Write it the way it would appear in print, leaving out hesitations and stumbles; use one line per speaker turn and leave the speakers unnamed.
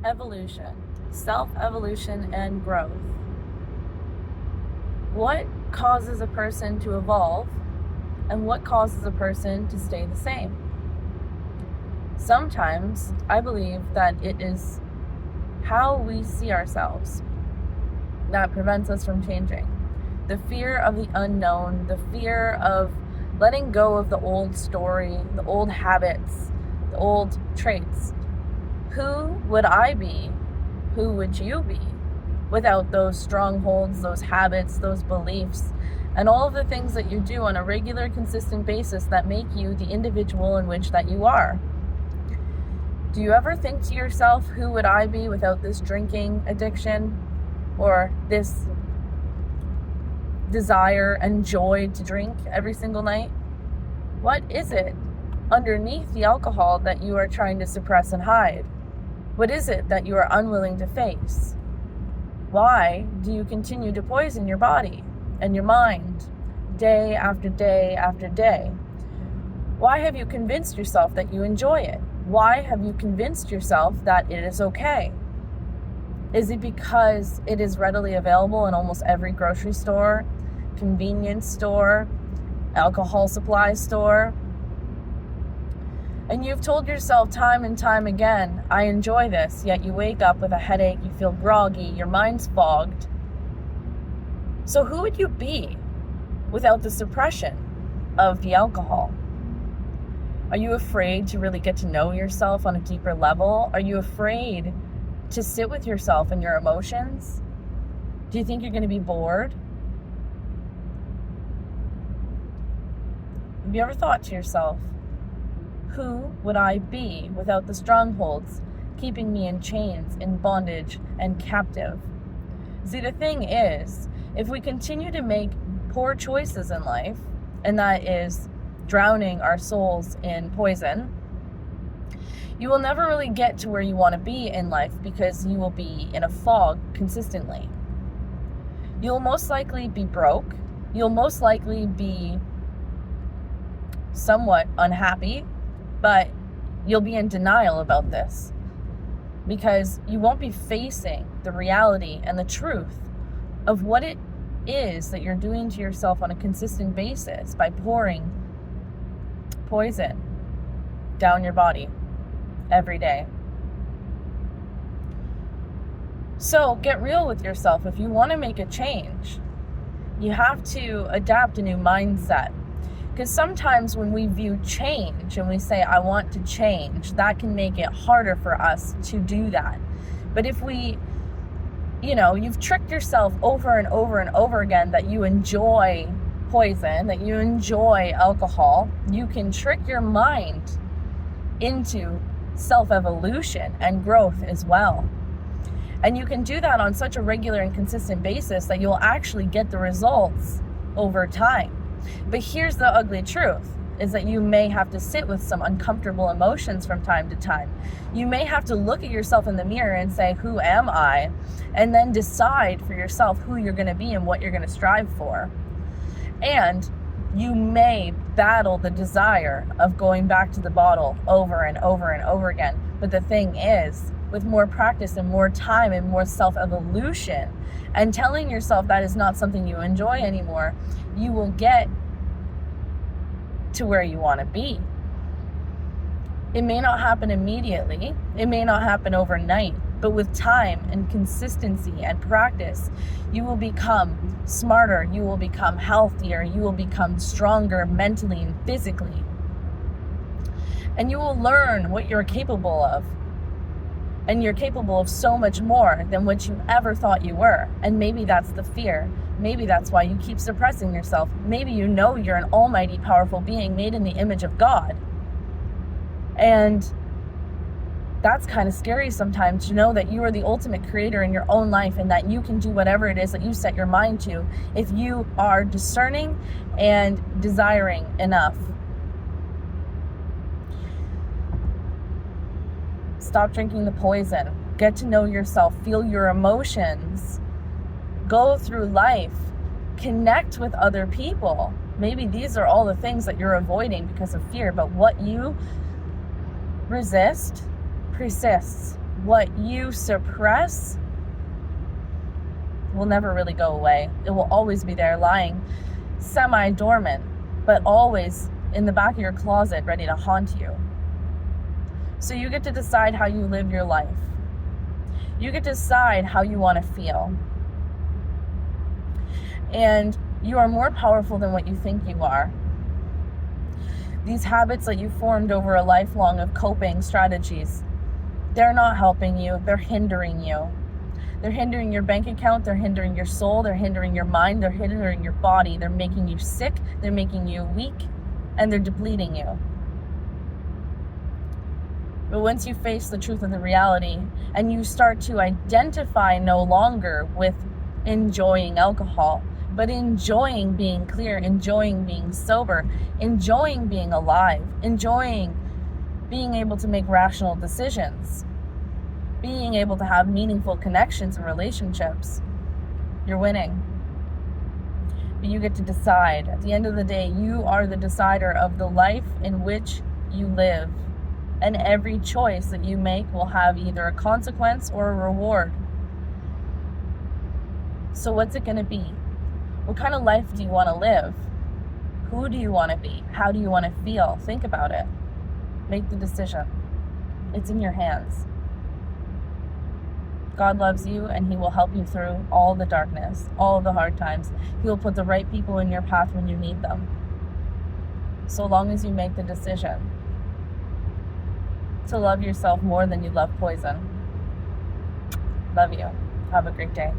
Evolution, self-evolution and growth. What causes a person to evolve and what causes a person to stay the same? Sometimes I believe that it is how we see ourselves that prevents us from changing. The fear of the unknown, the fear of letting go of the old story, the old habits, the old traits. Who would I be? Who would you be without those strongholds, those habits, those beliefs, and all of the things that you do on a regular, consistent basis that make you the individual in which that you are? Do you ever think to yourself, who would I be without this drinking addiction or this desire and joy to drink every single night? What is it underneath the alcohol that you are trying to suppress and hide? What is it that you are unwilling to face? Why do you continue to poison your body and your mind day after day after day? Why have you convinced yourself that you enjoy it? Why have you convinced yourself that it is okay? Is it because it is readily available in almost every grocery store, convenience store, alcohol supply store? And you've told yourself time and time again, I enjoy this, yet you wake up with a headache, you feel groggy, your mind's fogged. So who would you be without the suppression of the alcohol? Are you afraid to really get to know yourself on a deeper level? Are you afraid to sit with yourself and your emotions? Do you think you're going to be bored? Have you ever thought to yourself, who would I be without the strongholds keeping me in chains, in bondage, and captive? See, the thing is, if we continue to make poor choices in life, and that is drowning our souls in poison, you will never really get to where you want to be in life because you will be in a fog consistently. You'll most likely be broke. You'll most likely be somewhat unhappy, but you'll be in denial about this because you won't be facing the reality and the truth of what it is that you're doing to yourself on a consistent basis by pouring poison down your body every day. So get real with yourself. If you want to make a change, you have to adapt a new mindset. Because sometimes when we view change and we say, I want to change, that can make it harder for us to do that. But if you've tricked yourself over and over and over again that you enjoy poison, that you enjoy alcohol, you can trick your mind into self-evolution and growth as well. And you can do that on such a regular and consistent basis that you'll actually get the results over time. But here's the ugly truth, is that you may have to sit with some uncomfortable emotions from time to time. You may have to look at yourself in the mirror and say, who am I? And then decide for yourself who you're going to be and what you're going to strive for. And you may battle the desire of going back to the bottle over and over and over again. But the thing is, with more practice and more time and more self-evolution and telling yourself that is not something you enjoy anymore, you will get to where you want to be. It may not happen immediately. It may not happen overnight. But with time and consistency and practice, you will become smarter. You will become healthier. You will become stronger mentally and physically. And you will learn what you're capable of. And you're capable of so much more than what you ever thought you were. And maybe that's the fear. Maybe that's why you keep suppressing yourself. Maybe you know you're an almighty, powerful being made in the image of God. And that's kind of scary sometimes to know that you are the ultimate creator in your own life and that you can do whatever it is that you set your mind to if you are discerning and desiring enough. Stop drinking the poison. Get to know yourself. Feel your emotions. Go through life. Connect with other people. Maybe these are all the things that you're avoiding because of fear, but what you resist persists. what you suppress will never really go away. It will always be there, lying semi-dormant, but always in the back of your closet, ready to haunt you. So you get to decide how you live your life. You get to decide how you want to feel. And you are more powerful than what you think you are. These habits that you formed over a lifelong of coping strategies, they're not helping you, they're hindering you. They're hindering your bank account, they're hindering your soul, they're hindering your mind, they're hindering your body, they're making you sick, they're making you weak, and they're depleting you. But once you face the truth of the reality and you start to identify no longer with enjoying alcohol, but enjoying being clear, enjoying being sober, enjoying being alive, enjoying being able to make rational decisions, being able to have meaningful connections and relationships, you're winning. But you get to decide. At the end of the day, you are the decider of the life in which you live. And every choice that you make will have either a consequence or a reward. So what's it going to be? What kind of life do you want to live? Who do you want to be? How do you want to feel? Think about it. Make the decision. It's in your hands. God loves you, and He will help you through all the darkness, all the hard times. He will put the right people in your path when you need them. So long as you make the decision to love yourself more than you love poison. Love you. Have a great day.